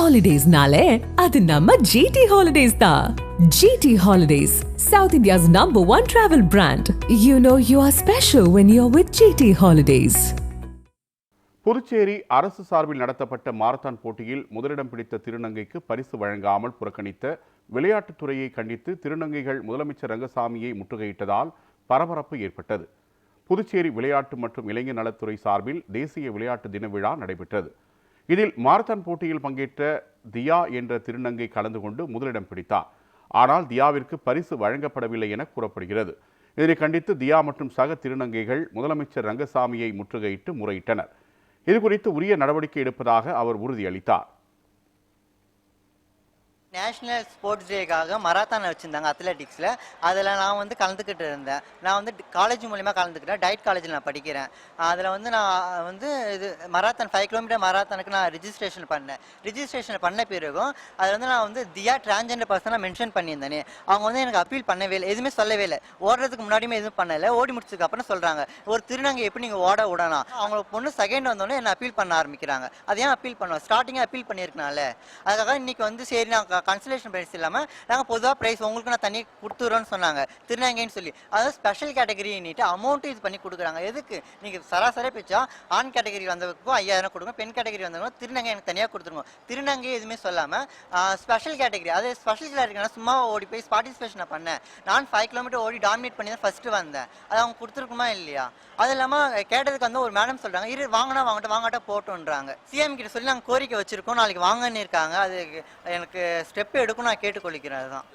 Holidays-nale, adu namma GT Holidays da. GT Holidays, South India's #1 travel brand. You know you are special when you're with GT Holidays. Puducherry அரசு சார்பில் நடத்தப்பட்ட marathon போட்டியில் முதலிடம் பிடித்த திருநங்கைக்கு பரிசு வழங்காமல் புறக்கணித்த விளையாட்டுத்துறையை கண்டித்து திருநங்கைகள் முதலமைச்சர் ரங்கசாமியை முற்றுகையிட்டதால் பரபரப்பு ஏற்பட்டது. புதுச்சேரி விளையாட்டு மற்றும் இளைஞர் நலத்துறை சார்பில் தேசிய விளையாட்டு தின விழா நடைபெற்றது. இதில் மாரத்தான் போட்டியில் பங்கேற்ற தியா என்ற திருநங்கை கலந்து கொண்டு முதலிடம் பிடித்தார். ஆனால் தியாவிற்கு பரிசு வழங்கப்படவில்லை என கூறப்படுகிறது. இதனை கண்டித்து தியா மற்றும் சக திருநங்கைகள் முதலமைச்சர் ரங்கசாமியை முற்றுகையிட்டு முறையிட்டனர். இதுகுறித்து உரிய நடவடிக்கை எடுப்பதாக அவர் உறுதியளித்தார். நேஷனல் ஸ்போர்ட்ஸ் டேக்காக மராத்தான் வச்சுருந்தாங்க அத்லெட்டிக்ஸில். அதில் நான் வந்து கலந்துக்கிட்டு இருந்தேன். நான் வந்து காலேஜ் மூலிமா கலந்துக்கிட்டேன். டயட் காலேஜில் நான் படிக்கிறேன். அதில் வந்து நான் வந்து இது மராத்தான் 5 கிலோமீட்டர் மராத்தானுக்கு நான் ரிஜிஸ்ட்ரேஷன் பண்ணேன். ரிஜிஸ்ட்ரேஷன் பண்ண பிறகும் அதில் வந்து நான் வந்து தியா டிரான்ஜெண்டர் பர்சனாக மென்ஷன் பண்ணியிருந்தேனே. அவங்க வந்து எனக்கு அப்பீல் பண்ணவே இல்லை, எதுவுமே சொல்லவே இல்லை. ஓடுறதுக்கு முன்னாடியுமே எதுவும் பண்ணலை. ஓடி முடிச்சதுக்கு அப்புறம் சொல்கிறாங்க, ஒரு திருநங்கை எப்படி நீங்கள் ஓட விடலாம். அவங்கள பொண்ணு செகண்ட் வந்தோடனே என்ன அப்பீல் பண்ண ஆரம்பிக்கிறாங்க. அது ஏன் அப்பீல் பண்ணுவோம்? ஸ்டார்டிங்காக அப்பீல் பண்ணியிருக்கனால அதுக்காக இன்னைக்கு வந்து சரி நான் கன்சலேஷன் ப்ரைஸ் இல்லாமல் நாங்கள் பொதுவாக ப்ரைஸ் உங்களுக்கு நான் தனியாக கொடுத்துறோன்னு சொன்னாங்க திருநங்கைன்னு சொல்லி. அதாவது ஸ்பெஷல் கேட்டகரின்னுட்டு அமௌண்ட்டு இது பண்ணி கொடுக்குறாங்க. எதுக்கு நீங்கள் சராசரியாக பிச்சா ஆண் கேட்டகரி வந்தவருக்கும் 5000 கொடுங்க, பெண் கேட்டகரி வந்தவங்க திருநங்கை எனக்கு தனியாக கொடுத்துருங்க. திருநங்கை எதுவுமே சொல்லாமல் ஸ்பெஷல் கேட்டகரி, அது ஸ்பெஷல் கேட்டகரி சும்மா ஓடி போய் பார்ட்டிசிபேஷன் பண்ணேன். நான் 5 கிலோமீட்டர் ஓடி டாமினேட் பண்ணி தான் ஃபர்ஸ்ட்டு வந்தேன். அது அவங்க கொடுத்துருக்குமா இல்லையா? அது இல்லாமல் கேட்டதுக்கு வந்து ஒரு மேடம் சொல்கிறாங்க, இரு வாங்கிட்டா போட்டோன்றாங்க. சிஎம் கிட்ட சொல்லி நாங்கள் கோரிக்கை வச்சுருக்கோம், நாளைக்கு வாங்கன்னு இருக்காங்க. அது எனக்கு ஸ்டெப் எடுக்கும் நான் கேட்டுக்கொள்கிறேன். அதுதான்.